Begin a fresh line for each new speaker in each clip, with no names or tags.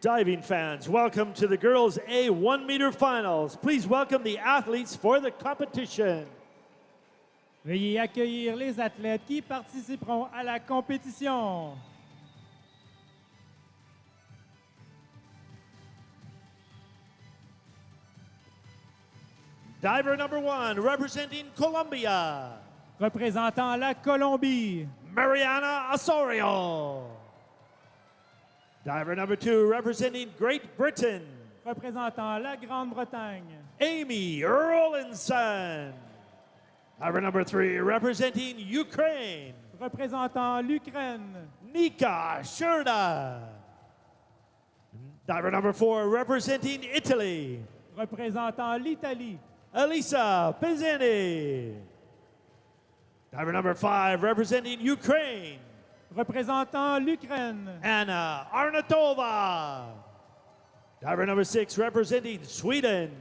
Diving fans, welcome to the girls A 1 meter finals. Please welcome the athletes for the competition.
Veuillez accueillir les athlètes qui participeront à la compétition.
Diver number 1, representing Colombia,
Représentant la Colombie,
Mariana Osorio. Diver number 2, representing Great Britain,
représentant la Grande-Bretagne,
Amy Rollinson. Diver number 3, representing Ukraine,
représentant l'Ukraine,
Nika Shurda. Diver number 4, representing Italy,
représentant l'Italie,
Elisa Pizzini. Diver number 5, representing Ukraine,
représentant l'Ukraine,
Anna Arnatova. Diver number 6, representing Sweden,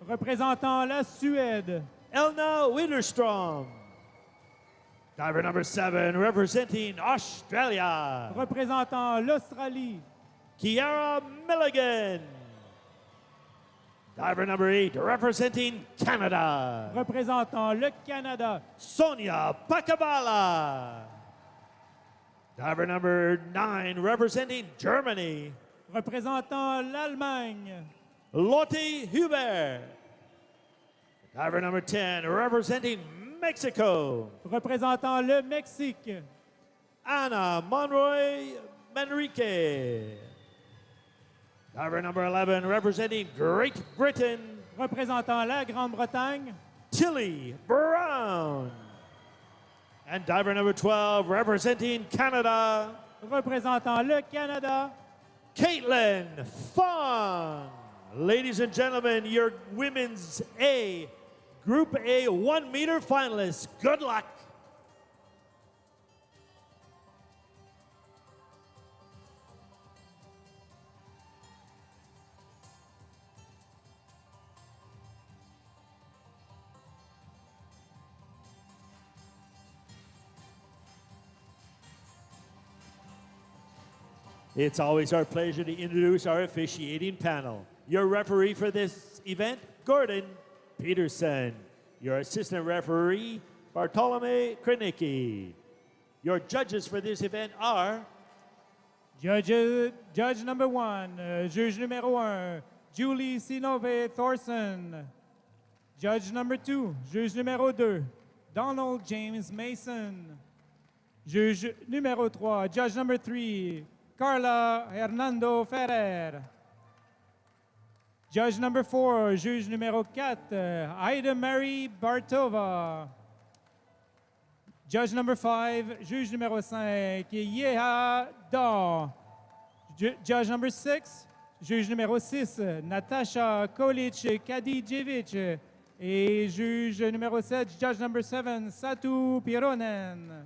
représentant la Suède,
Elna Widerstrom. Diver number 7, representing Australia,
représentant l'Australie,
Kiara Milligan. Diver number 8, representing Canada,
représentant le Canada,
Sonia Pakabala. Diver number 9, representing Germany,
représentant l'Allemagne,
Lotte Hubert. Diver number 10, representing Mexico,
représentant le Mexique,
Ana Monroy Manrique. Diver number 11, representing Great Britain,
représentant la Grande-Bretagne,
Tilly Brown. And diver number 12, representing Canada,
représentant le Canada,
Caitlin Fong. Ladies and gentlemen, your women's A, Group A 1 meter finalists. Good luck. It's always our pleasure to introduce our officiating panel. Your referee for this event, Gordon Peterson. Your assistant referee, Bartolome Krenicki. Your judges for this event are
Judge number 1, juge numéro 1, Julie Sinove Thorson. Judge number 2, juge numéro 2, Donald James Mason. Juge numéro 3, judge number 3, Carla Hernando Ferrer. Judge number 4, juge numéro 4, Ida Mary Bartova. Judge number 5, juge numéro 5, Yeha Daw. Judge number 6, juge numéro 6, Natasha Kolic-Kadijevic. Et juge numéro 7, judge number 7, Satu Pironen.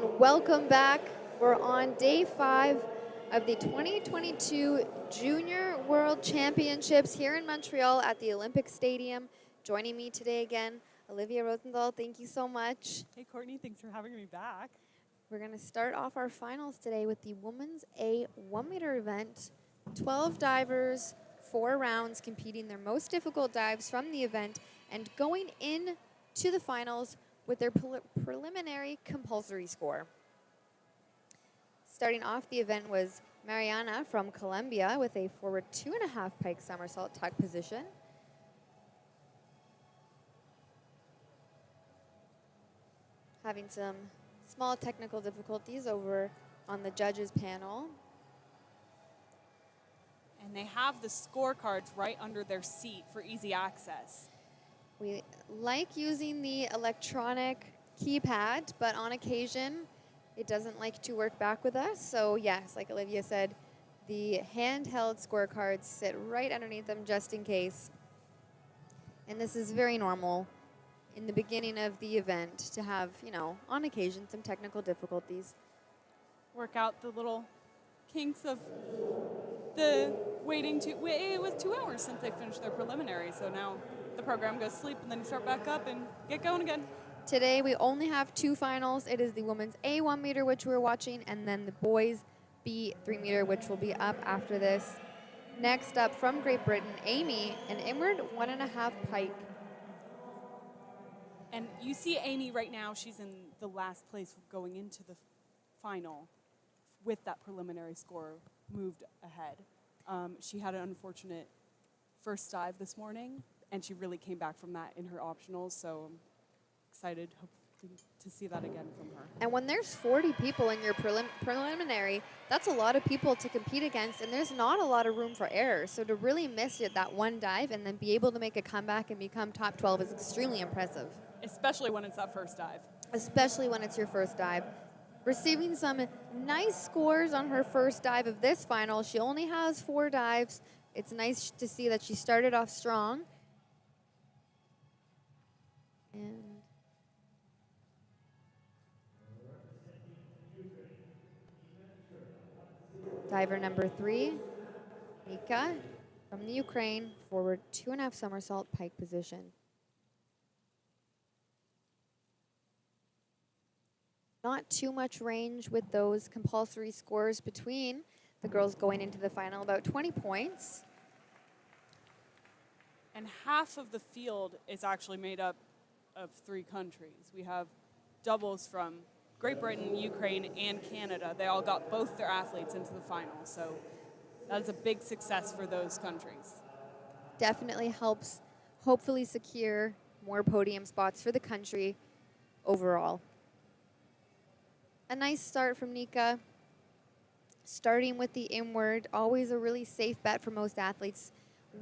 welcome back. We're on day 5 of the 2022 Junior World Championships here in Montreal at the Olympic Stadium. Joining me today again, Olivia Rosenthal, thank you so much.
Hey, Courtney, thanks for having me back.
We're going to start off our finals today with the Women's A 1-meter event. 12 divers, 4 rounds, competing their most difficult dives from the event and going in to the finals with their preliminary compulsory score. Starting off the event was Mariana from Colombia with a forward 2.5 pike somersault tuck position. Having some small technical difficulties over on the judges panel.
And they have the scorecards right under their seat for easy access.
We like using the electronic keypad, but on occasion, it doesn't like to work back with us. So yes, like Olivia said, the handheld scorecards sit right underneath them just in case. And this is very normal in the beginning of the event to have, you know, on occasion, some technical difficulties.
Work out the little kinks of the waiting to, it was 2 hours since they finished their preliminary, so now the program goes to sleep and then you start back up and get going again.
Today we only have 2 finals. It is the women's A 1-meter, which we're watching, and then the boys B 3-meter, which will be up after this. Next up from Great Britain, Amy, an inward 1.5 pike.
And you see Amy right now, she's in the last place going into the final with that preliminary score moved ahead. She had an unfortunate first dive this morning, and she really came back from that in her optionals, so I'm excited to see that again from her.
And when there's 40 people in your preliminary, that's a lot of people to compete against, and there's not a lot of room for error. So to really miss it, that one dive, and then be able to make a comeback and become top 12 is extremely impressive.
Especially when it's that first dive.
Especially when it's your first dive. Receiving some nice scores on her first dive of this final. She only has 4 dives. It's nice to see that she started off strong. And diver number 3, Nika from the Ukraine, forward 2.5 somersault pike position. Not too much range with those compulsory scores between the girls going into the final, about 20 points.
And half of the field is actually made up of 3 countries. We have doubles from Great Britain, Ukraine, and Canada. They all got both their athletes into the final, so that is a big success for those countries.
Definitely helps hopefully secure more podium spots for the country overall. A nice start from Nika. Starting with the inward, always a really safe bet for most athletes.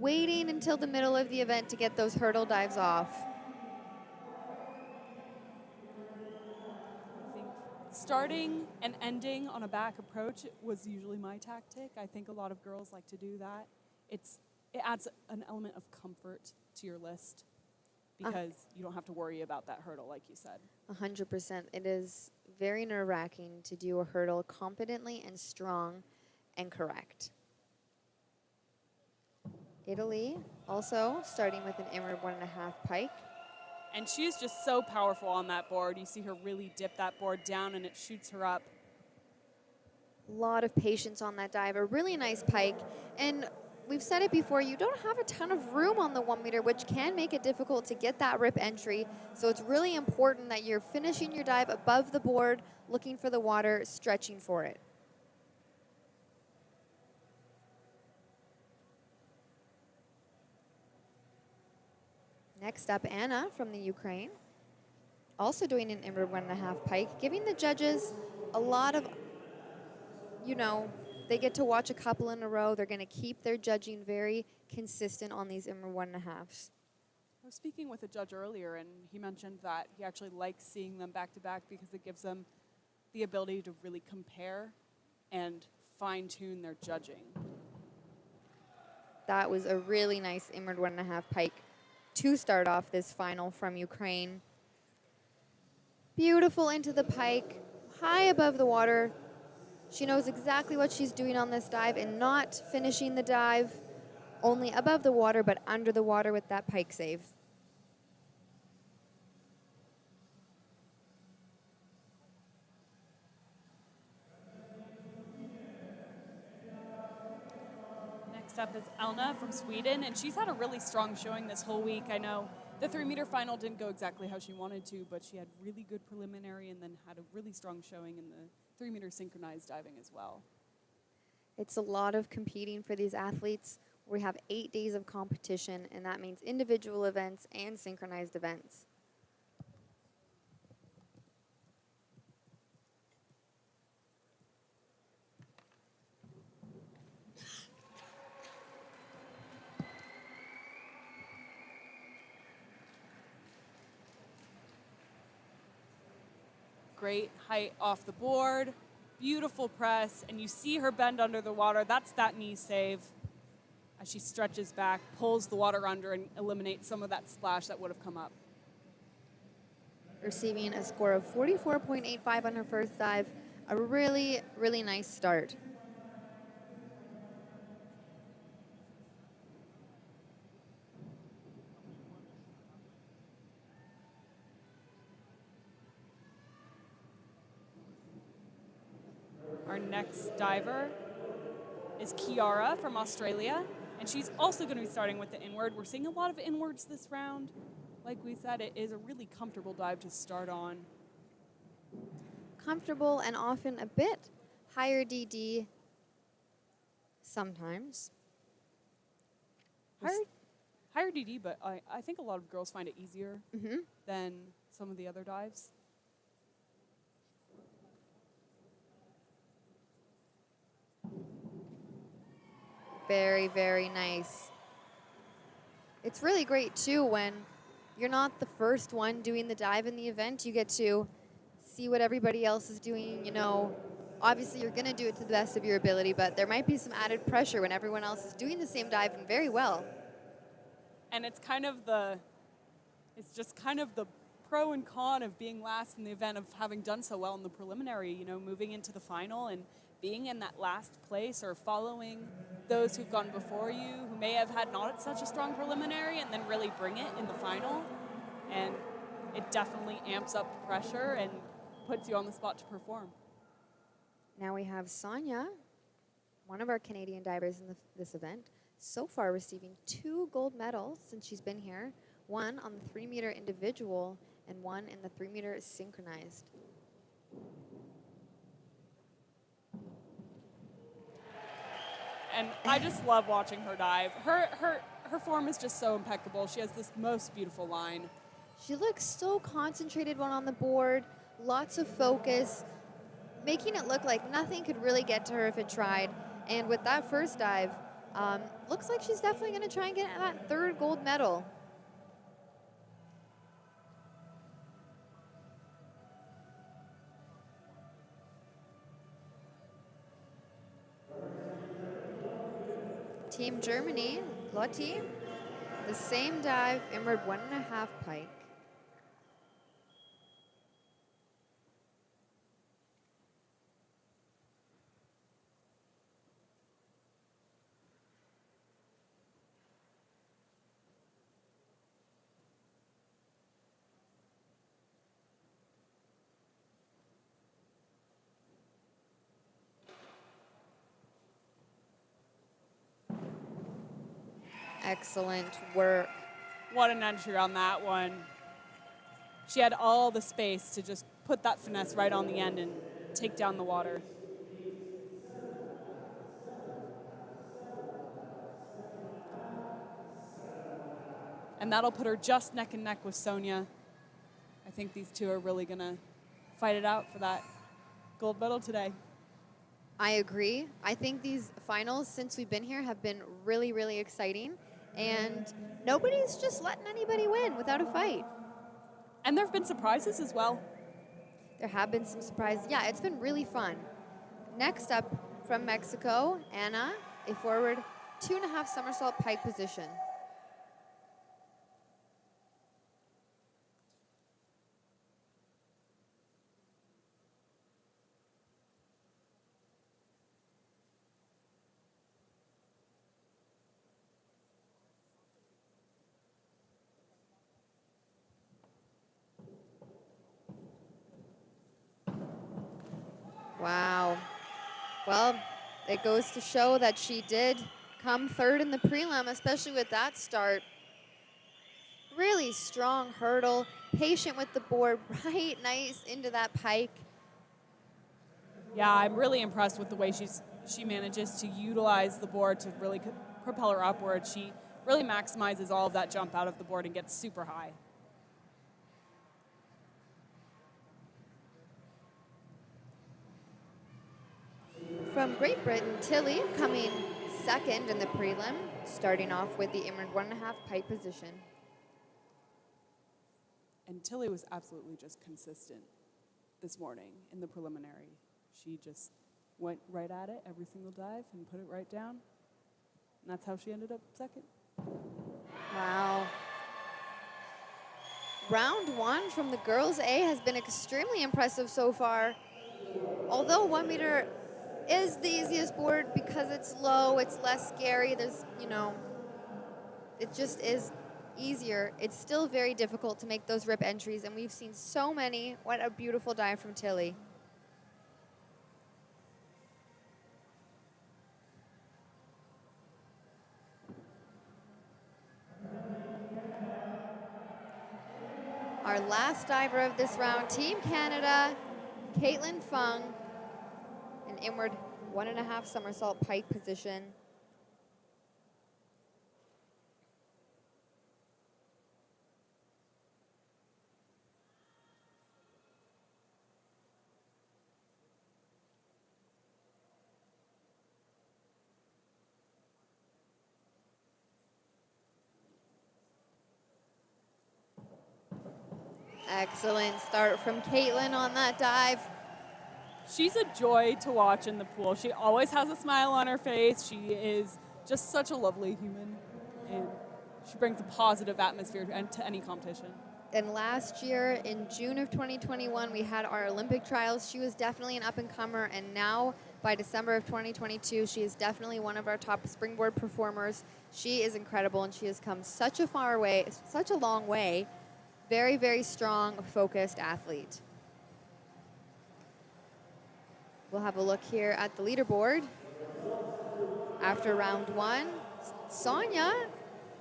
Waiting until the middle of the event to get those hurdle dives off.
I think starting and ending on a back approach was usually my tactic. I think a lot of girls like to do that. It adds an element of comfort to your list because you don't have to worry about that hurdle, like you said.
100%. It is very nerve-wracking to do a hurdle competently and strong and correct. Italy also starting with an inward 1.5 pike.
And she's just so powerful on that board. You see her really dip that board down and it shoots her up.
A lot of patience on that dive. A really nice pike. And we've said it before, you don't have a ton of room on the 1 meter, which can make it difficult to get that rip entry. So it's really important that you're finishing your dive above the board, looking for the water, stretching for it. Next up, Anna from the Ukraine, also doing an inward 1.5 pike, giving the judges a lot of, you know, they get to watch a couple in a row. They're going to keep their judging very consistent on these inward 1.5s.
I was speaking with a judge earlier, and he mentioned that he actually likes seeing them back-to-back because it gives them the ability to really compare and fine-tune their judging.
That was a really nice inward 1.5 pike to start off this final from Ukraine. Beautiful into the pike. high above the water. She knows exactly what she's doing on this dive and not finishing the dive only above the water, but under the water with that pike save.
Next up is Elna from Sweden, and she's had a really strong showing this whole week. I know the 3-meter final didn't go exactly how she wanted to, but she had really good preliminary and then had a really strong showing in the 3-meter synchronized diving as well.
It's a lot of competing for these athletes. We have 8 days of competition, and that means individual events and synchronized events.
Great height off the board, beautiful press, and you see her bend under the water. That's that knee save. As she stretches back, pulls the water under, and eliminates some of that splash that would have come up.
Receiving a score of 44.85 on her first dive. A really, really nice start.
Our next diver is Kiara from Australia, and she's also going to be starting with the inward. We're seeing a lot of inwards this round. Like we said, it is a really comfortable dive to start on.
Comfortable and often a bit higher DD sometimes.
Higher DD, but I think a lot of girls find it easier than some of the other dives.
Very, very nice. It's really great too when you're not the first one doing the dive in the event. You get to see what everybody else is doing. You know, obviously you're going to do it to the best of your ability, but there might be some added pressure when everyone else is doing the same dive and very well.
And it's just kind of the pro and con of being last in the event, of having done so well in the preliminary, you know, moving into the final and being in that last place or following those who've gone before you who may have had not such a strong preliminary and then really bring it in the final. And it definitely amps up the pressure and puts you on the spot to perform.
Now we have Sonia, one of our Canadian divers in this event, so far receiving 2 gold medals since she's been here, one on the 3-meter individual and one in the 3-meter synchronized.
And I just love watching her dive. Her form is just so impeccable. She has this most beautiful line.
She looks so concentrated when on the board, lots of focus, making it look like nothing could really get to her if it tried. And with that first dive, looks like she's definitely going to try and get that 3rd gold medal. Team Germany, Lotti, the same dive, inward 1.5 pike. Excellent work.
What an entry on that one. She had all the space to just put that finesse right on the end and take down the water. And that'll put her just neck and neck with Sonia. I think these two are really going to fight it out for that gold medal today.
I agree. I think these finals, since we've been here, have been really, really exciting. And nobody's just letting anybody win without a fight.
And there have been surprises as well.
There have been some surprises. Yeah, it's been really fun. Next up from Mexico, Anna, a forward 2.5 somersault pike position. Well, it goes to show that she did come third in the prelim, especially with that start. Really strong hurdle, patient with the board, right nice into that pike.
Yeah, I'm really impressed with the way she manages to utilize the board to really propel her upward. She really maximizes all of that jump out of the board and gets super high.
From Great Britain, Tilly coming second in the prelim, starting off with the inward 1.5 pike position.
And Tilly was absolutely just consistent this morning in the preliminary. She just went right at it every single dive and put it right down. And that's how she ended up second.
Wow. Round 1 from the girls A has been extremely impressive so far. Although 1 meter is the easiest board because it's low, it's less scary, there's, it just is easier. It's still very difficult to make those rip entries, and we've seen so many. What a beautiful dive from Tilly. Our last diver of this round, Team Canada, Caitlin Fung, an inward 1.5 somersault pike position. Excellent start from Caitlin on that dive.
She's a joy to watch in the pool. She always has a smile on her face. She is just such a lovely human, and she brings a positive atmosphere to any competition.
And last year, in June of 2021, we had our Olympic trials. She was definitely an up-and-comer, and now, by December of 2022, she is definitely one of our top springboard performers. She is incredible, and she has come such a long way. Very, very strong, focused athlete. We'll have a look here at the leaderboard. After round 1, Sonia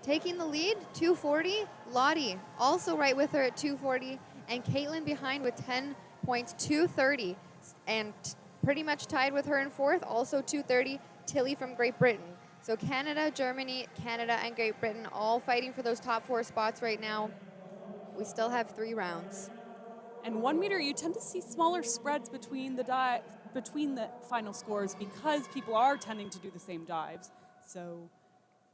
taking the lead, 240. Lottie also right with her at 240. And Caitlin behind with 10 points, 230. And pretty much tied with her in fourth, also 230, Tilly from Great Britain. So Canada, Germany, Canada, and Great Britain all fighting for those top 4 spots right now. We still have 3 rounds.
And 1 meter, you tend to see smaller spreads between the final scores because people are tending to do the same dives. So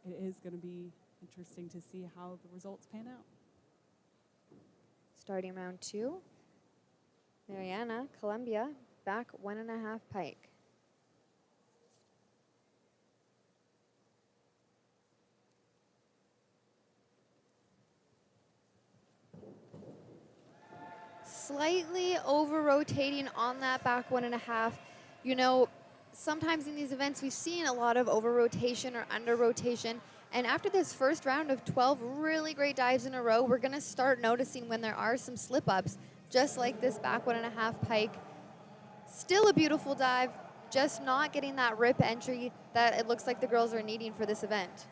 it is going to be interesting to see how the results pan out.
Starting round 2, Mariana, Colombia, back 1.5 pike. Slightly over-rotating on that back 1.5. Sometimes in these events we've seen a lot of over-rotation or under-rotation. And after this first round of 12 really great dives in a row, we're going to start noticing when there are some slip-ups, just like this back 1.5 pike. Still a beautiful dive, just not getting that rip entry that it looks like the girls are needing for this event.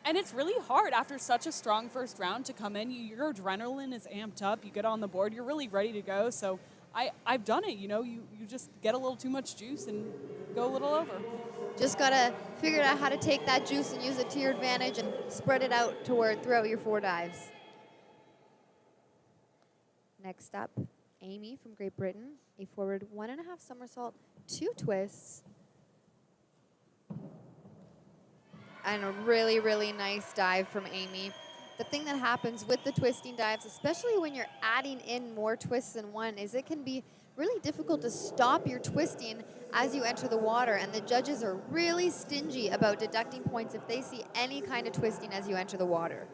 And it's really hard after such a strong first round to come in. Your adrenaline is amped up. You get on the board. You're really ready to go. So I've done it. You just get a little too much juice and go a little over.
Just got to figure out how to take that juice and use it to your advantage and spread it out throughout your 4 dives. Next up, Amy from Great Britain, a forward 1.5 somersault, 2 twists. And a really, really nice dive from Amy. The thing that happens with the twisting dives, especially when you're adding in more twists than one, is it can be really difficult to stop your twisting as you enter the water, and the judges are really stingy about deducting points if they see any kind of twisting as you enter the water.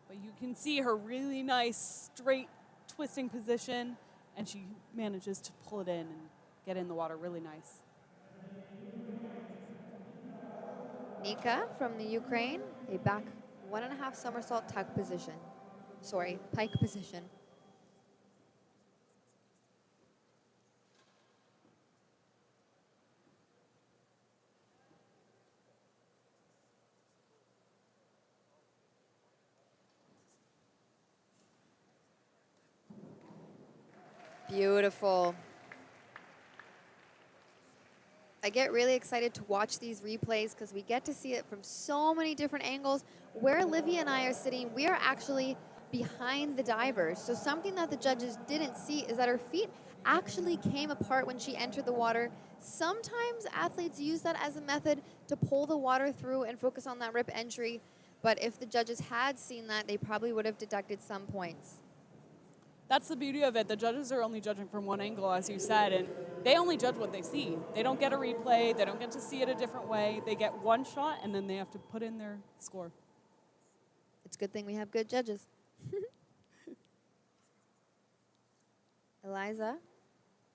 But you can see her really nice straight twisting position, and she manages to pull it in and get in the water really nice.
Nika from the Ukraine, a back 1.5 somersault tuck position. Sorry, pike position. Beautiful. I get really excited to watch these replays because we get to see it from so many different angles. Where Olivia and I are sitting, we are actually behind the divers. So something that the judges didn't see is that her feet actually came apart when she entered the water. Sometimes athletes use that as a method to pull the water through and focus on that rip entry. But if the judges had seen that, they probably would have deducted some points.
That's the beauty of it. The judges are only judging from one angle, as you said, and they only judge what they see. They don't get a replay. They don't get to see it a different way. They get one shot, and then they have to put in their score.
It's a good thing we have good judges. Eliza,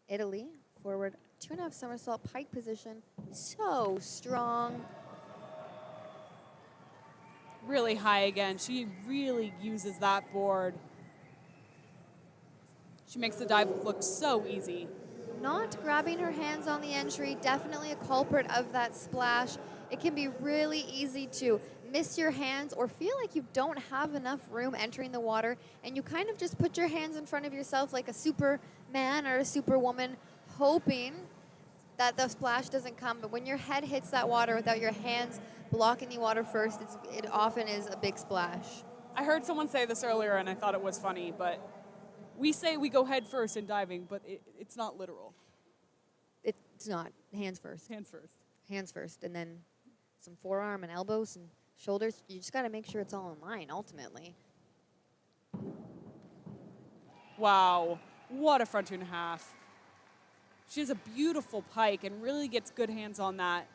Italy, forward 2.5 somersault pike position. So strong.
Really high again. She really uses that board. She makes the dive look so easy.
Not grabbing her hands on the entry, definitely a culprit of that splash. It can be really easy to miss your hands or feel like you don't have enough room entering the water, and you kind of just put your hands in front of yourself like a superman or a superwoman, hoping that the splash doesn't come. But when your head hits that water without your hands blocking the water first, it often is a big splash.
I heard someone say this earlier, and I thought it was funny, but we say we go head first in diving, but it's not literal.
It's not. Hands first.
Hands first.
Hands first, and then some forearm and elbows and shoulders. You just got to make sure it's all in line, ultimately.
Wow, what a front 2.5. She has a beautiful pike and really gets good hands on that.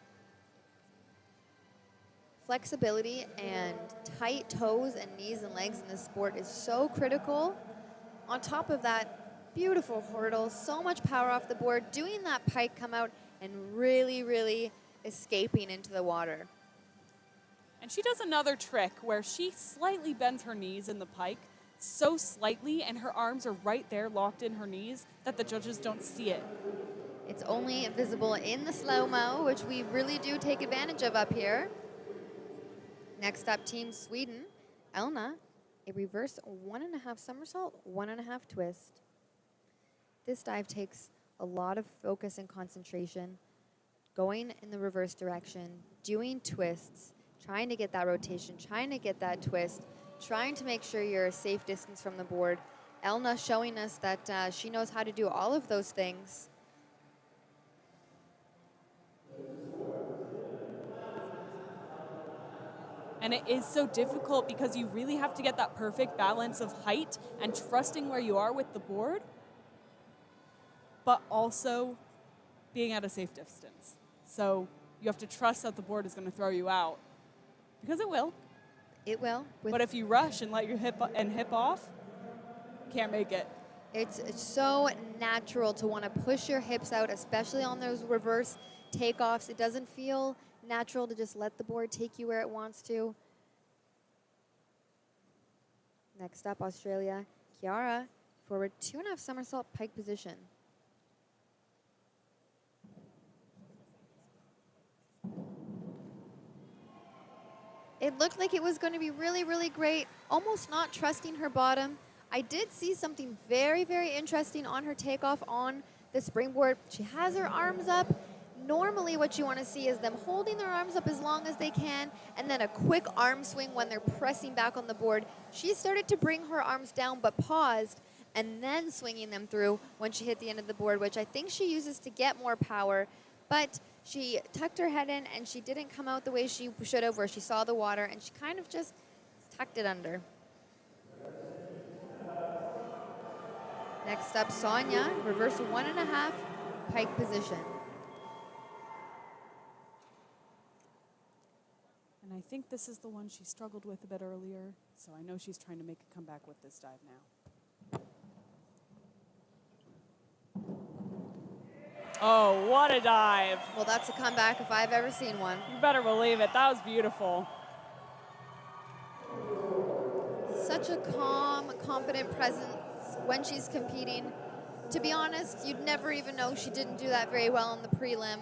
Flexibility and tight toes and knees and legs in this sport is so critical. On top of that, beautiful hurdle, so much power off the board, doing that pike come out and really, really escaping into the water.
And she does another trick where she slightly bends her knees in the pike, so slightly, and her arms are right there locked in her knees that the judges don't see it.
It's only visible in the slow-mo, which we really do take advantage of up here. Next up, Team Sweden. Elna, a reverse 1.5 somersault, 1.5 twist. This dive takes a lot of focus and concentration, going in the reverse direction, doing twists, trying to get that rotation, trying to get that twist, trying to make sure you're a safe distance from the board. Elna showing us that she knows how to do all of those things.
And it is so difficult because you really have to get that perfect balance of height and trusting where you are with the board, but also being at a safe distance. So you have to trust that the board is going to throw you out, because it will.
It will.
But if you rush and let your hip off, can't make it.
It's so natural to want to push your hips out, especially on those reverse takeoffs. It doesn't feel natural to just let the board take you where it wants to. Next up, Australia. Chiara, forward 2.5 somersault pike position. It looked like it was going to be really, really great, almost not trusting her bottom. I did see something very, very interesting on her takeoff on the springboard. She has her arms up. Normally what you want to see is them holding their arms up as long as they can, and then a quick arm swing when they're pressing back on the board. She started to bring her arms down but paused, and then swinging them through when she hit the end of the board, which I think she uses to get more power. But she tucked her head in, and she didn't come out the way she should have, where she saw the water, and she kind of just tucked it under. Next up, Sonia, reverse 1.5 pike position.
And I think this is the one she struggled with a bit earlier, so I know she's trying to make a comeback with this dive now. Oh, what a dive.
Well, that's a comeback if I've ever seen one.
You better believe it. That was beautiful.
Such a calm, confident presence when she's competing. To be honest, you'd never even know she didn't do that very well in the prelim.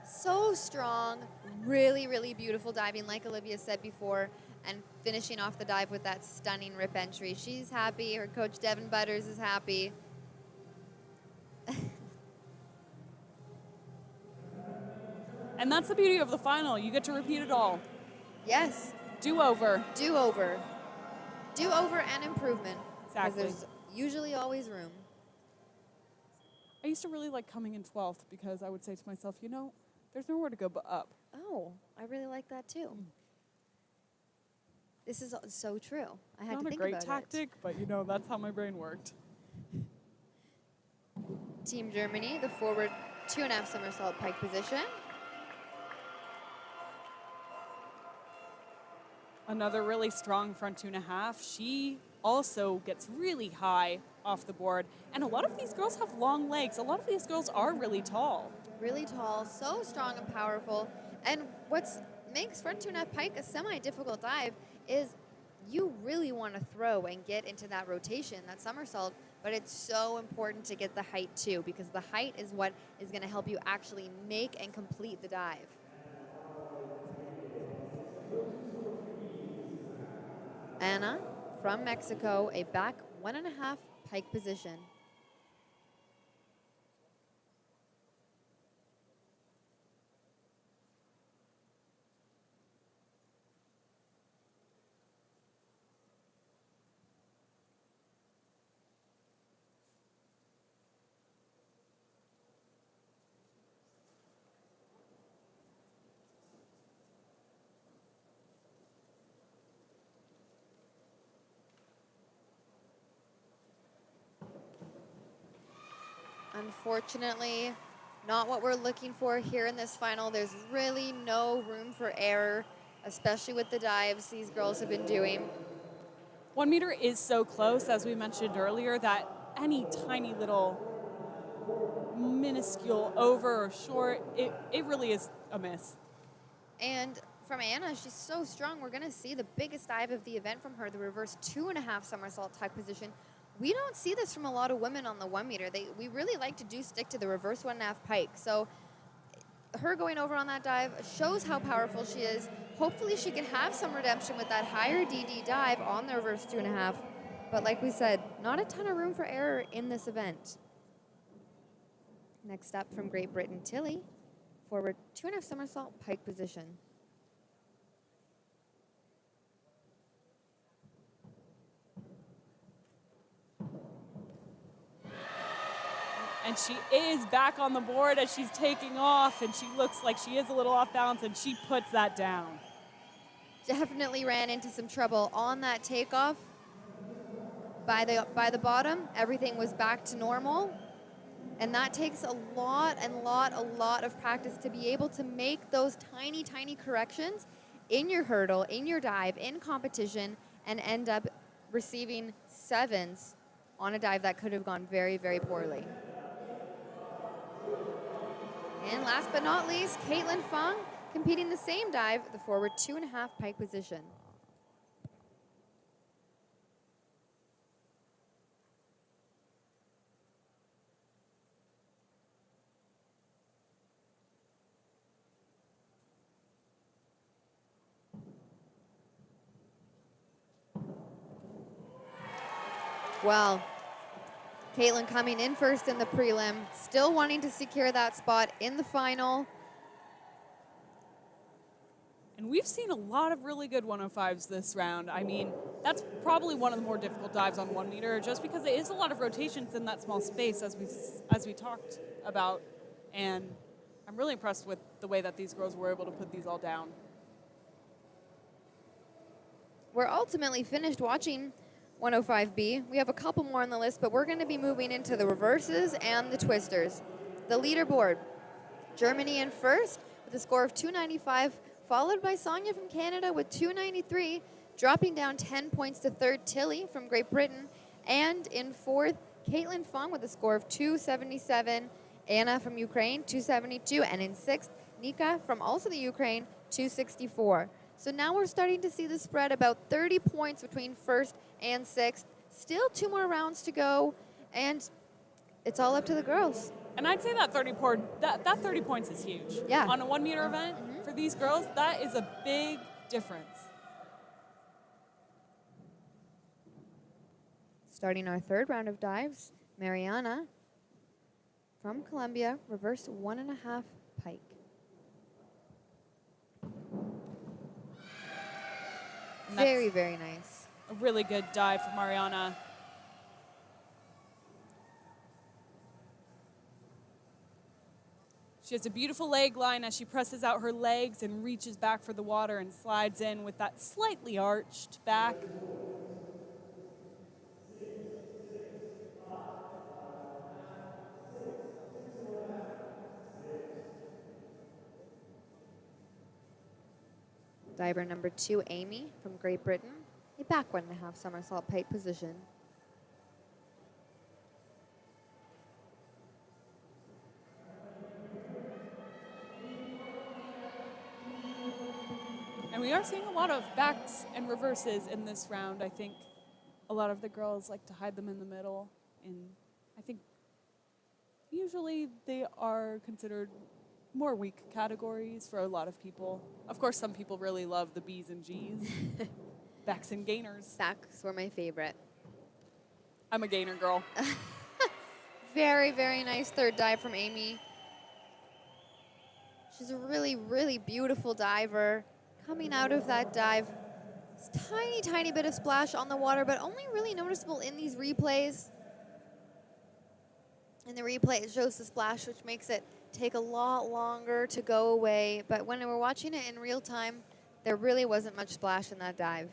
So strong, really, really beautiful diving, like Olivia said before, and finishing off the dive with that stunning rip entry. She's happy. Her coach, Devin Butters, is happy.
And that's the beauty of the final. You get to repeat it all.
Yes.
Do-over.
Do-over. Do-over and improvement.
Exactly.
Because there's usually always room.
I used to really like coming in 12th because I would say to myself, you know, there's nowhere to go but up.
Oh, I really like that too. This is so true. I had
Not
to
a
think
great
about
tactic, but you know, that's how my brain worked.
it. Team Germany, the forward 2.5 somersault pike position.
Another really strong front 2.5. She also gets really high off the board. And a lot of these girls have long legs. A lot of these girls are really tall.
Really tall, so strong and powerful. And what makes front 2.5 pike a semi-difficult dive is you really want to throw and get into that rotation, that somersault, but it's so important to get the height too, because the height is what is going to help you actually make and complete the dive. Anna from Mexico, a back 1.5 pike position. Unfortunately, not what we're looking for here in this final. There's really no room for error, especially with the dives these girls have been doing.
1 meter is so close, as we mentioned earlier, that any tiny little minuscule over or short, it really is a miss.
And from Anna, she's so strong. We're going to see the biggest dive of the event from her, the reverse 2.5 somersault tuck position. We don't see this from a lot of women on the 1 meter. We really like to stick to the reverse 1.5 pike. So her going over on that dive shows how powerful she is. Hopefully she can have some redemption with that higher DD dive on the reverse 2.5. But like we said, not a ton of room for error in this event. Next up from Great Britain, Tilly, forward 2.5 somersault pike position.
And she is back on the board as she's taking off, and she looks like she is a little off balance, and she puts that down.
Definitely ran into some trouble on that takeoff. By the bottom, everything was back to normal. And that takes a lot of practice to be able to make those tiny, tiny corrections in your hurdle, in your dive, in competition, and end up receiving 7s on a dive that could have gone very, very poorly. And last but not least, Caitlin Fung competing the same dive, the forward 2.5 pike position. Well, Caitlin coming in first in the prelim, still wanting to secure that spot in the final.
And we've seen a lot of really good 105s this round. I mean, that's probably one of the more difficult dives on 1 meter, just because it is a lot of rotations in that small space, as we talked about. And I'm really impressed with the way that these girls were able to put these all down.
We're ultimately finished watching 105B. We have a couple more on the list, but we're going to be moving into the reverses and the twisters. The leaderboard, Germany in first with a score of 295, followed by Sonia from Canada with 293, dropping down 10 points to third, Tilly from Great Britain, and in fourth, Caitlin Fung with a score of 277, Anna from Ukraine, 272, and in sixth, Nika from also the Ukraine, 264. So now we're starting to see the spread about 30 points between first and sixth. Still 2 more rounds to go, and it's all up to the girls.
And I'd say that 30 points is huge.
Yeah.
On a 1 meter event, for these girls, that is a big difference.
Starting our third round of dives, Mariana from Colombia, reverse 1.5 pike.
And that's
Very, very nice.
a really good dive from Mariana. She has a beautiful leg line as she presses out her legs and reaches back for the water and slides in with that slightly arched back.
Diver number 2, Amy from Great Britain. A back 1.5 somersault pike position.
And we are seeing a lot of backs and reverses in this round. I think a lot of the girls like to hide them in the middle. And I think usually they are considered more weak categories for a lot of people. Of course, some people really love the B's and G's. Backs and gainers.
Backs were my favorite.
I'm a gainer girl.
Very, very nice third dive from Amy. She's a really, really beautiful diver. Coming out of that dive, tiny, tiny bit of splash on the water, but only really noticeable in these replays. In the replay, it shows the splash, which makes it take a lot longer to go away. But when we're watching it in real time, there really wasn't much splash in that dive.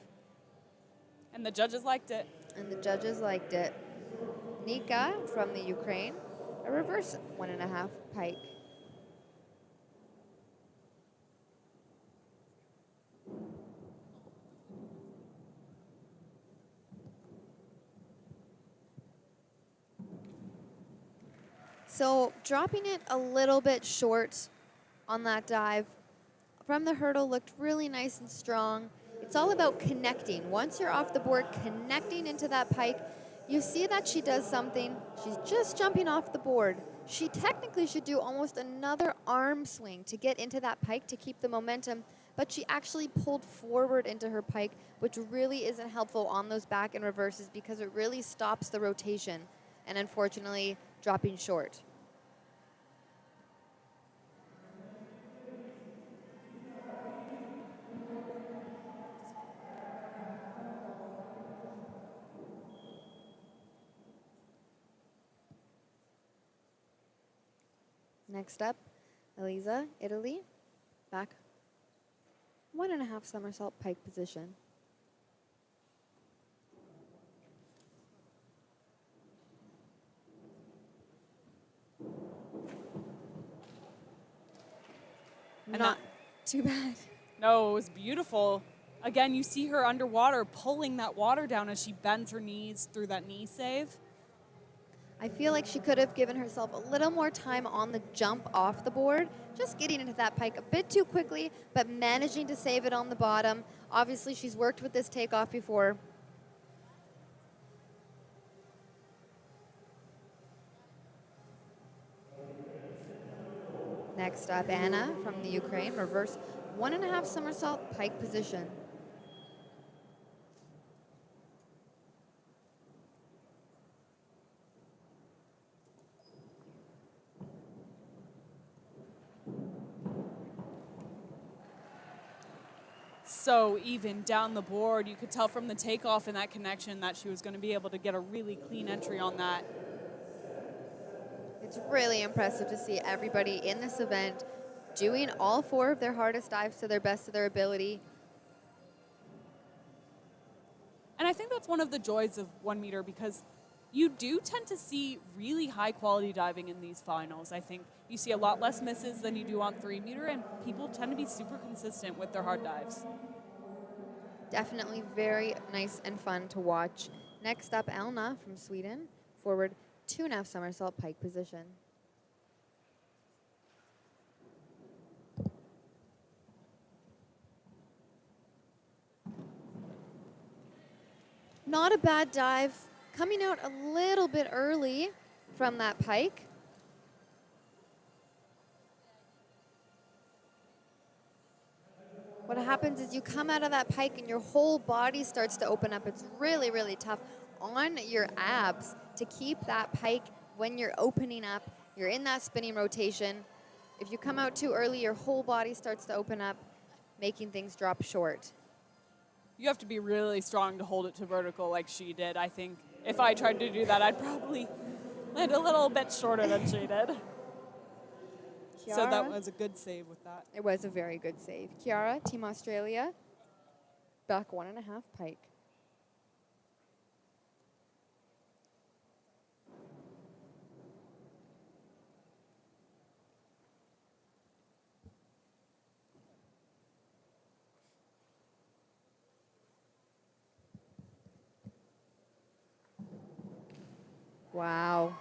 And the judges liked it.
And the judges liked it. Nika from the Ukraine, a reverse 1.5 pike. So dropping it a little bit short on that dive from the hurdle looked really nice and strong. It's all about connecting. Once you're off the board, connecting into that pike, you see that she does something. She's just jumping off the board. She technically should do almost another arm swing to get into that pike to keep the momentum, but she actually pulled forward into her pike, which really isn't helpful on those back and reverses because it really stops the rotation. And unfortunately, dropping short. Next up, Elisa, Italy, back 1.5 somersault pike position.
And
Not too bad.
No, it was beautiful. Again, you see her underwater pulling that water down as she bends her knees through that knee save.
I feel like she could have given herself a little more time on the jump off the board, just getting into that pike a bit too quickly, but managing to save it on the bottom. Obviously, she's worked with this takeoff before. Next up, Anna from the Ukraine, reverse 1.5 somersault pike position.
So even down the board, you could tell from the takeoff and that connection that she was going to be able to get a really clean entry on that.
It's really impressive to see everybody in this event doing all 4 of their hardest dives to their best of their ability.
And I think that's one of the joys of 1 meter because you do tend to see really high quality diving in these finals. I think you see a lot less misses than you do on 3 meter, and people tend to be super consistent with their hard dives.
Definitely very nice and fun to watch. Next up, Elna from Sweden, forward 2.5 somersault pike position. Not a bad dive. Coming out a little bit early from that pike. What happens is you come out of that pike and your whole body starts to open up. It's really, really tough on your abs to keep that pike when you're opening up. You're in that spinning rotation. If you come out too early, your whole body starts to open up, making things drop short.
You have to be really strong to hold it to vertical like she did. I think if I tried to do that, I'd probably land a little bit shorter than she did. So that
Kiara.
was a good save with that.
It was a very good save. Kiara, Team Australia, back 1.5 pike. Wow.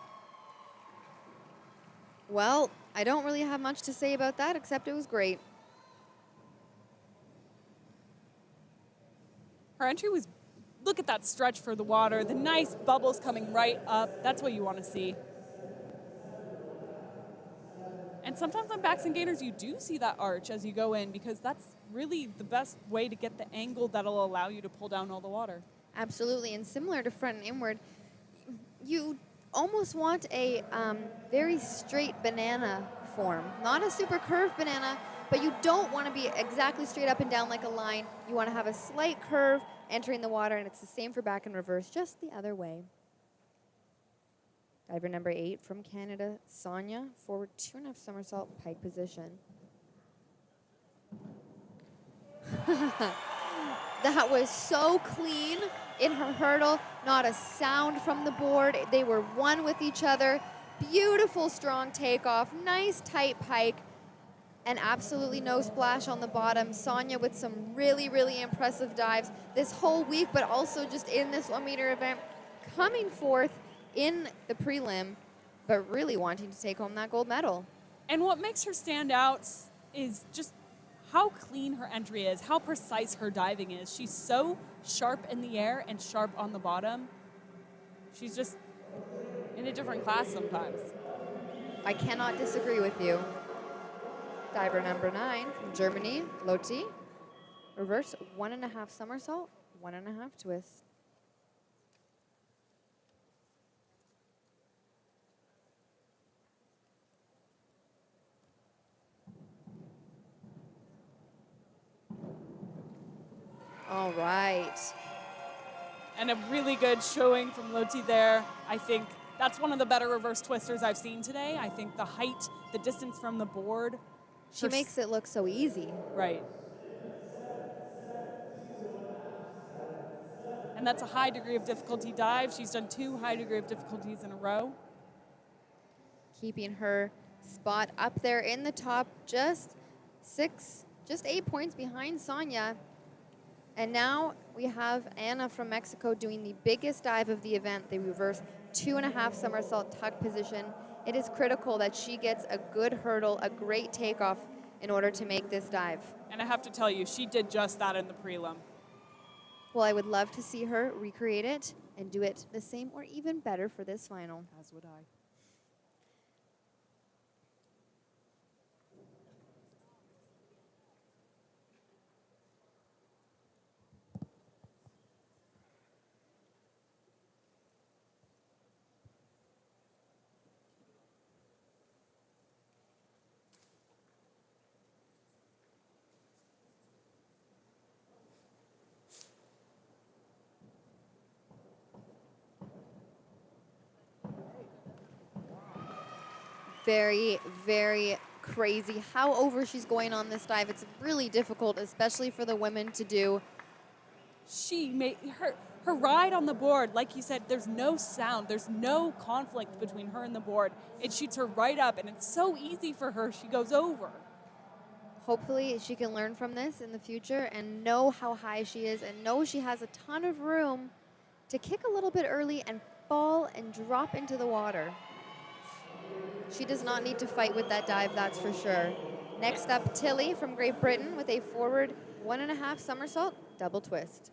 Well, I don't really have much to say about that, except it was great.
Her entry was, look at that stretch for the water, the nice bubbles coming right up. That's what you want to see. And sometimes on backs and gainers, you do see that arch as you go in because that's really the best way to get the angle that'll allow you to pull down all the water.
Absolutely, and similar to front and inward, you almost want a very straight banana form. Not a super curved banana, but you don't want to be exactly straight up and down like a line. You want to have a slight curve entering the water, and it's the same for back and reverse, just the other way. Diver number 8 from Canada, Sonia, forward 2.5 somersault, pike position. That was so clean in her hurdle, not a sound from the board. They were one with each other. Beautiful, strong takeoff, nice, tight pike, and absolutely no splash on the bottom. Sonia with some really, really impressive dives this whole week, but also just in this 1 meter event, coming forth in the prelim, but really wanting to take home that gold medal.
And what makes her stand out is just how clean her entry is, how precise her diving is. She's so sharp in the air and sharp on the bottom. She's just in a different class sometimes.
I cannot disagree with you. Diver number 9 from Germany, Lotti. Reverse 1.5 somersault, 1.5 twist. All right.
And a really good showing from Lotti there. I think that's one of the better reverse twisters I've seen today. I think the height, the distance from the board.
She makes it look so easy.
Right. And that's a high degree of difficulty dive. She's done 2 high degree of difficulties in a row.
Keeping her spot up there in the top, just 8 points behind Sonia. And now we have Anna from Mexico doing the biggest dive of the event. They reverse 2.5 somersault tuck position. It is critical that she gets a good hurdle, a great takeoff in order to make this dive.
And I have to tell you, she did just that in the prelim.
Well, I would love to see her recreate it and do it the same or even better for this final.
As would I.
Very, very crazy how over she's going on this dive. It's really difficult, especially for the women to do.
She made her ride on the board, like you said, there's no sound, there's no conflict between her and the board. It shoots her right up, and it's so easy for her, she goes over.
Hopefully she can learn from this in the future and know how high she is and know she has a ton of room to kick a little bit early and fall and drop into the water. She does not need to fight with that dive, that's for sure. Next up, Tilly from Great Britain with a forward 1.5 somersault, double twist.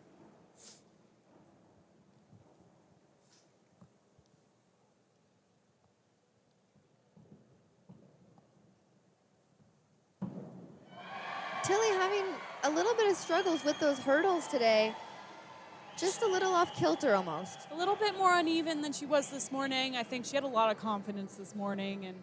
Tilly having a little bit of struggles with those hurdles today. Just a little off kilter almost.
A little bit more uneven than she was this morning. I think she had a lot of confidence this morning, and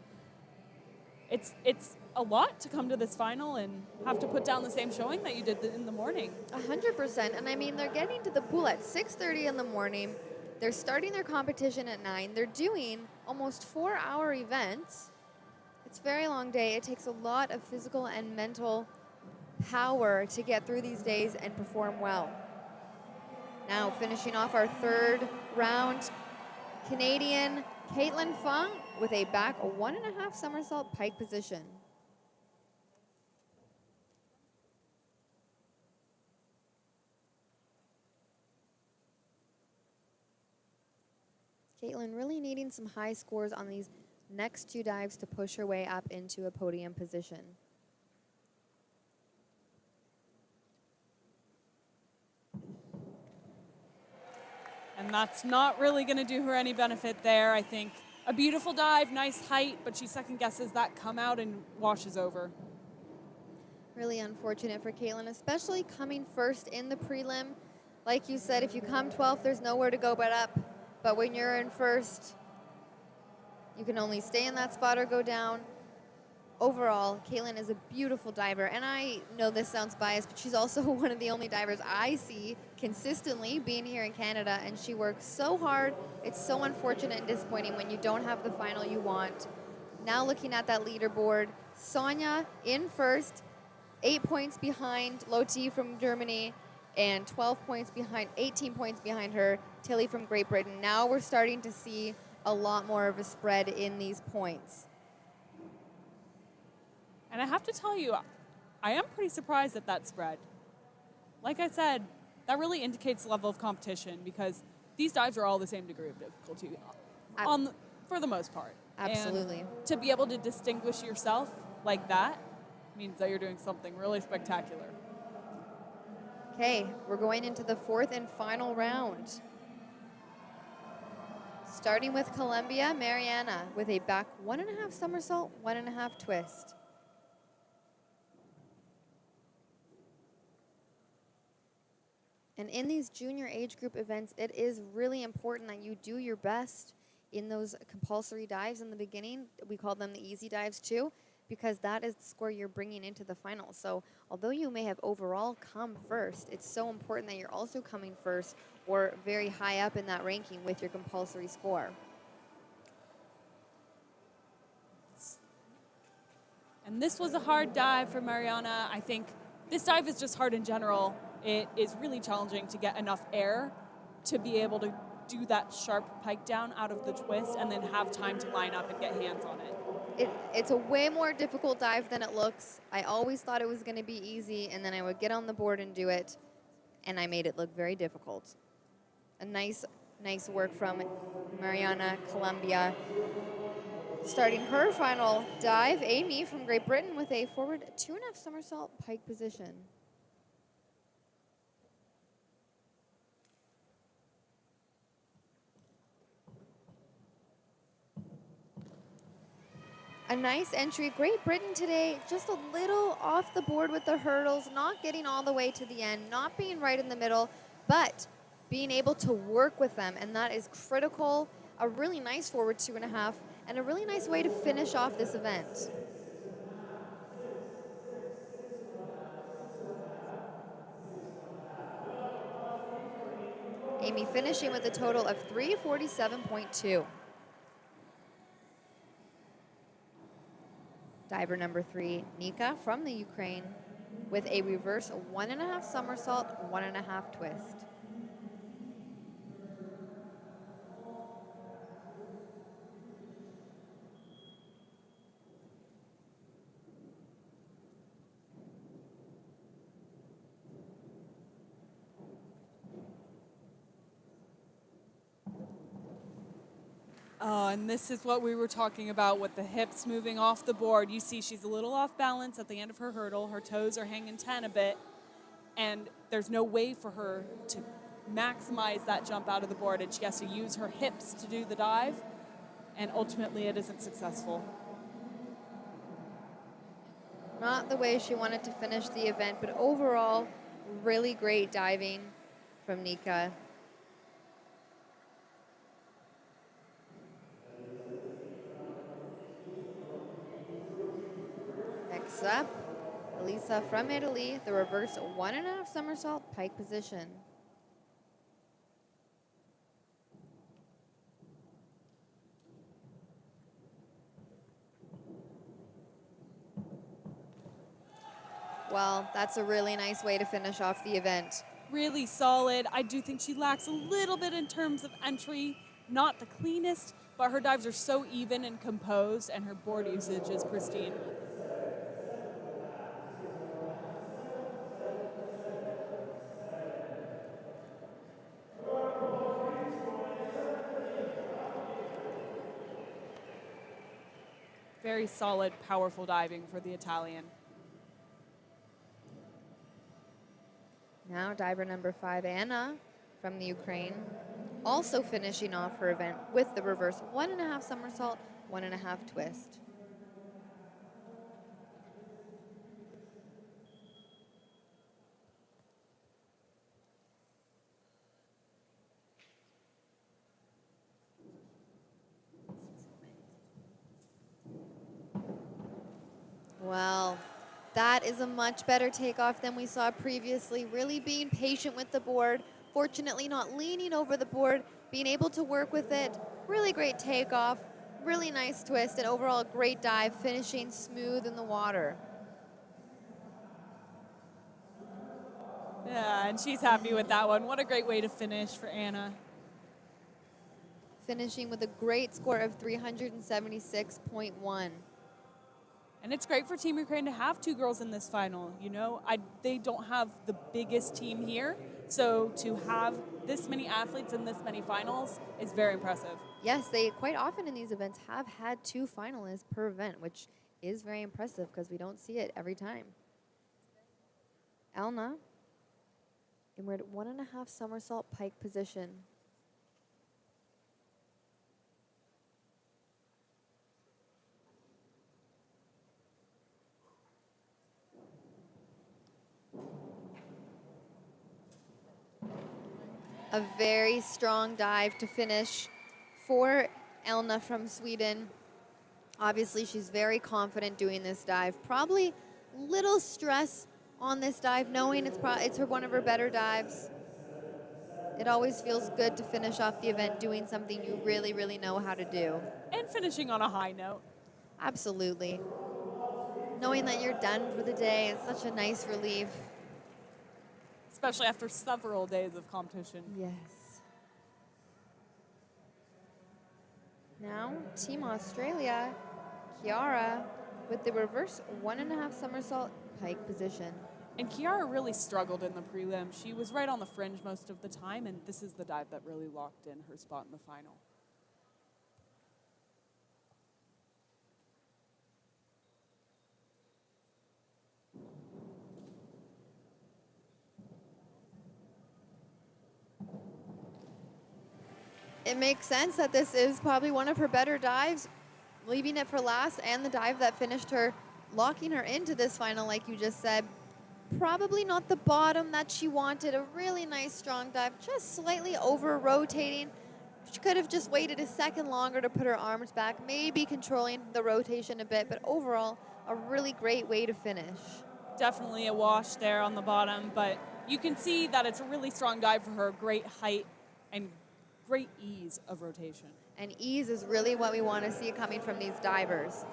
it's a lot to come to this final and have to put down the same showing that you did in the morning.
100%. And I mean, they're getting to the pool at 6:30 in the morning. They're starting their competition at 9. They're doing almost 4-hour events. It's a very long day. It takes a lot of physical and mental power to get through these days and perform well. Now finishing off our third round, Canadian Caitlin Fung with a back 1.5 somersault pike position. Caitlin really needing some high scores on these next 2 dives to push her way up into a podium position.
And that's not really going to do her any benefit there. I think a beautiful dive, nice height, but she second guesses that come out and washes over.
Really unfortunate for Caitlin, especially coming first in the prelim. Like you said, if you come 12th, there's nowhere to go but up. But when you're in first, you can only stay in that spot or go down. Overall, Caitlin is a beautiful diver, and I know this sounds biased, but she's also one of the only divers I see consistently being here in Canada, and she works so hard. It's so unfortunate and disappointing when you don't have the final you want. Now looking at that leaderboard, Sonia in first, 8 points behind Loti from Germany, and 12 points behind, 18 points behind her, Tilly from Great Britain. Now we're starting to see a lot more of a spread in these points.
And I have to tell you, I am pretty surprised at that spread. Like I said, that really indicates the level of competition because these dives are all the same degree of difficulty for the most part.
Absolutely.
And to be able to distinguish yourself like that means that you're doing something really spectacular.
Okay, we're going into the 4th and final round. Starting with Colombia, Mariana with a back 1.5 somersault, 1.5 twist. And in these junior age group events, it is really important that you do your best in those compulsory dives in the beginning. We call them the easy dives too, because that is the score you're bringing into the final. So although you may have overall come first, it's so important that you're also coming first or very high up in that ranking with your compulsory score.
And this was a hard dive for Mariana. I think this dive is just hard in general. It is really challenging to get enough air to be able to do that sharp pike down out of the twist and then have time to line up and get hands on it.
It's a way more difficult dive than it looks. I always thought it was going to be easy, and then I would get on the board and do it, and I made it look very difficult. A nice work from Mariana, Colombia. Starting her final dive, Amy from Great Britain with a forward 2.5 somersault pike position. A nice entry. Great Britain today, just a little off the board with the hurdles, not getting all the way to the end, not being right in the middle, but being able to work with them, and that is critical. A really nice forward 2.5, and a really nice way to finish off this event. Amy finishing with a total of 347.2. Diver number 3, Nika from the Ukraine, with a reverse 1.5 somersault, 1.5 twist.
Oh, and this is what we were talking about with the hips moving off the board. You see she's a little off balance at the end of her hurdle. Her toes are hanging 10 a bit, and there's no way for her to maximize that jump out of the board, and she has to use her hips to do the dive, and ultimately it isn't successful.
Not the way she wanted to finish the event, but overall, really great diving from Nika. Next up, Elisa from Italy, the reverse 1.5 somersault pike position. Well, that's a really nice way to finish off the event.
Really solid. I do think she lacks a little bit in terms of entry. Not the cleanest, but her dives are so even and composed, and her board usage is pristine. Very solid, powerful diving for the Italian.
Now diver number 5, Anna from the Ukraine, also finishing off her event with the reverse 1.5 somersault, 1.5 twist. Well, that is a much better takeoff than we saw previously. Really being patient with the board. Fortunately, not leaning over the board, being able to work with it. Really great takeoff, really nice twist, and overall a great dive, finishing smooth in the water.
Yeah, and she's happy with that one. What a great way to finish for Anna.
Finishing with a great score of 376.1.
And it's great for Team Ukraine to have 2 girls in this final. You know, they don't have the biggest team here, so to have this many athletes in this many finals is very impressive.
Yes, they quite often in these events have had 2 finalists per event, which is very impressive because we don't see it every time. Elna, and we're at 1.5 somersault pike position. A very strong dive to finish for Elna from Sweden. Obviously, she's very confident doing this dive. Probably little stress on this dive, knowing it's one of her better dives. It always feels good to finish off the event doing something you really, really know how to do.
And finishing on a high note.
Absolutely. Knowing that you're done for the day is such a nice relief.
Especially after several days of competition.
Yes. Now, Team Australia, Kiara, with the reverse 1.5 somersault pike position.
And Kiara really struggled in the prelim. She was right on the fringe most of the time, and this is the dive that really locked in her spot in the final.
It makes sense that this is probably one of her better dives, leaving it for last, and the dive that finished her, locking her into this final, like you just said. Probably not the bottom that she wanted. A really nice strong dive, just slightly over rotating. She could have just waited a second longer to put her arms back, maybe controlling the rotation a bit, but overall, a really great way to finish.
Definitely a wash there on the bottom, but you can see that it's a really strong dive for her, great height and great ease of rotation.
And ease is really what we want to see coming from these divers.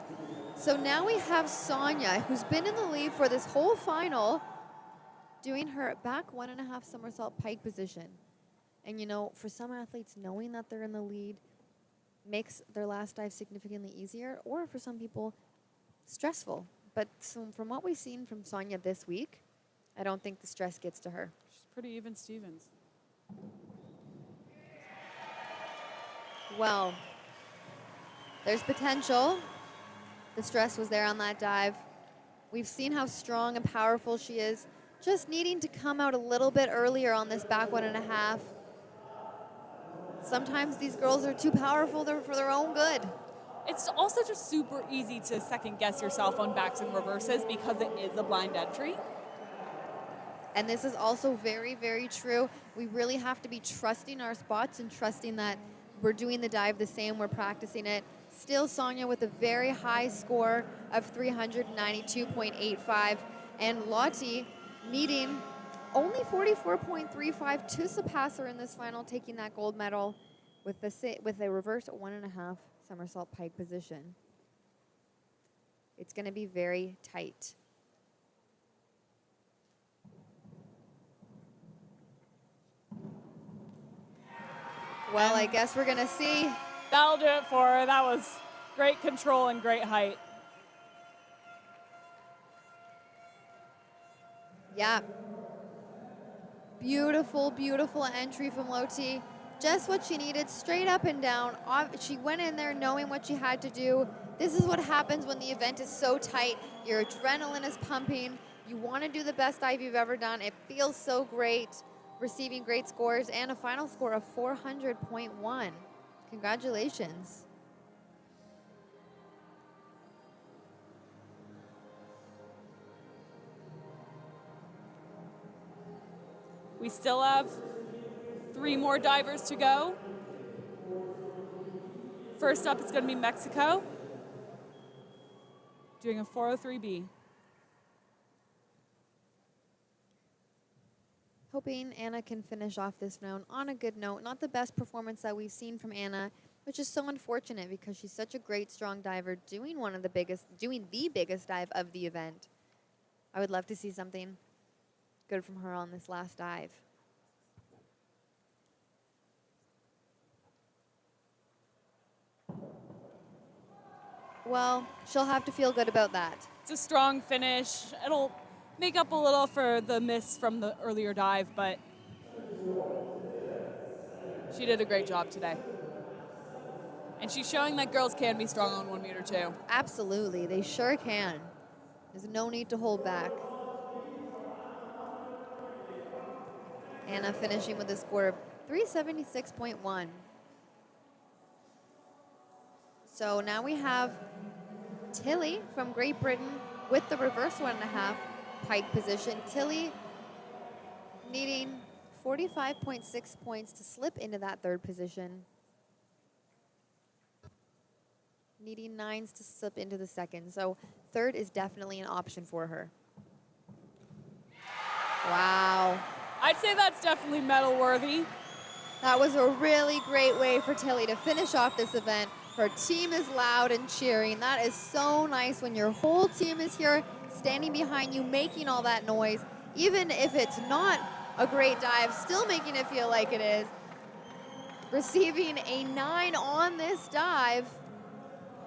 So now we have Sonia, who's been in the lead for this whole final, doing her back 1.5 somersault pike position. And you know, for some athletes, knowing that they're in the lead makes their last dive significantly easier, or for some people, stressful. But from what we've seen from Sonia this week, I don't think the stress gets to her.
She's pretty even Stevens.
Well, there's potential. The stress was there on that dive. We've seen how strong and powerful she is. Just needing to come out a little bit earlier on this back 1.5. Sometimes these girls are too powerful for their own good.
It's also just super easy to second guess yourself on backs and reverses because it is a blind entry.
And this is also very, very true. We really have to be trusting our spots and trusting that we're doing the dive the same, we're practicing it. Still Sonia with a very high score of 392.85. And Lottie needing only 44.35 to surpass her in this final, taking that gold medal with a reverse 1.5 somersault pike position. It's going to be very tight. Well, I guess we're going to see.
That'll do it for her. That was great control and great height.
Yeah. Beautiful, beautiful entry from Lottie. Just what she needed, straight up and down. She went in there knowing what she had to do. This is what happens when the event is so tight. Your adrenaline is pumping. You want to do the best dive you've ever done. It feels so great, receiving great scores and a final score of 400.1. Congratulations.
We still have 3 more divers to go. First up is going to be Mexico, doing a 403B.
Hoping Anna can finish off this round on a good note. Not the best performance that we've seen from Anna, which is so unfortunate because she's such a great, strong diver doing the biggest dive of the event. I would love to see something good from her on this last dive. Well, she'll have to feel good about that.
It's a strong finish. It'll make up a little for the miss from the earlier dive, but she did a great job today. And she's showing that girls can be strong on 1 meter too.
Absolutely, they sure can. There's no need to hold back. Anna finishing with a score of 376.1. So now we have Tilly from Great Britain with the reverse 1.5 pike position. Tilly needing 45.6 points to slip into that third position. Needing 9s to slip into the second. So third is definitely an option for her. Wow.
I'd say that's definitely medal worthy.
That was a really great way for Tilly to finish off this event. Her team is loud and cheering. That is so nice when your whole team is here standing behind you, making all that noise. Even if it's not a great dive, still making it feel like it is. Receiving a 9 on this dive,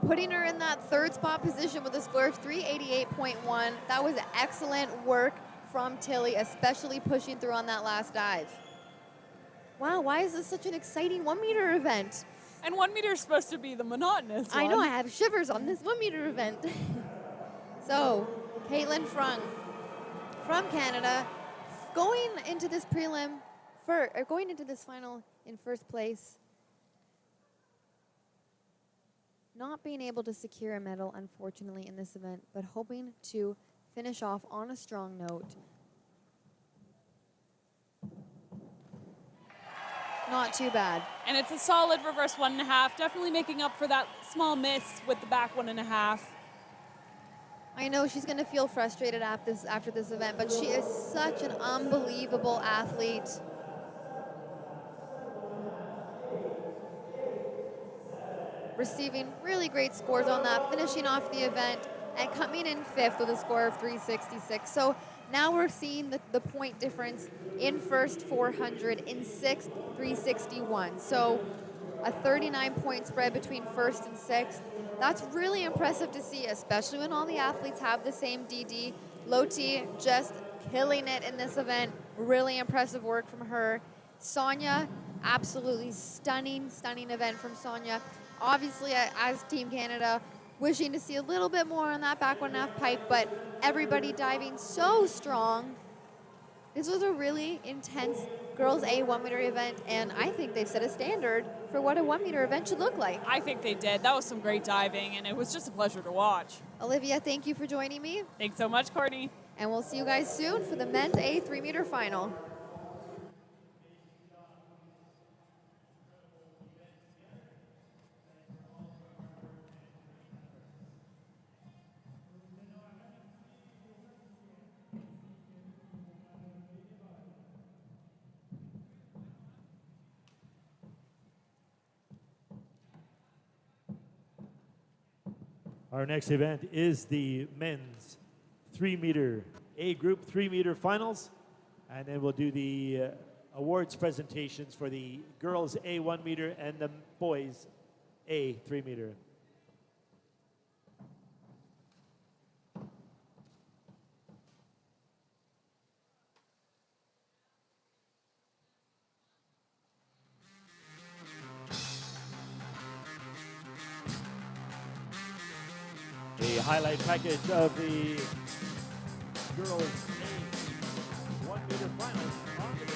putting her in that third spot position with a score of 388.1. That was excellent work from Tilly, especially pushing through on that last dive. Wow, why is this such an exciting 1 meter event?
And 1 meter is supposed to be the monotonous one.
I know, I have shivers on this 1 meter event. So, Caitlin Frung from Canada, going into this going into this final in first place. Not being able to secure a medal, unfortunately, in this event, but hoping to finish off on a strong note. Not too bad.
And it's a solid reverse 1.5, definitely making up for that small miss with the back 1.5.
I know she's going to feel frustrated after this event, but she is such an unbelievable athlete. Receiving really great scores on that, finishing off the event, and coming in 5th with a score of 366. So now we're seeing the point difference in first 400, in 6th 361. So a 39-point spread between first and 6th. That's really impressive to see, especially when all the athletes have the same DD. Lottie just killing it in this event. Really impressive work from her. Sonia, absolutely stunning, stunning event from Sonia. Obviously, as Team Canada, wishing to see a little bit more on that back 1.5 pike, but everybody diving so strong. This was a really intense girls A 1 meter event, and I think they've set a standard for what a 1 meter event should look like.
I think they did. That was some great diving, and it was just a pleasure to watch.
Olivia, thank you for joining me.
Thanks so much, Courtney.
And we'll see you guys soon for the men's A 3 meter final.
Our next event is the men's 3-meter A group 3-meter finals. And then we'll do the awards presentations for the girls A 1 meter and the boys A 3 meter. The highlight package of the girls A 1 meter finals on the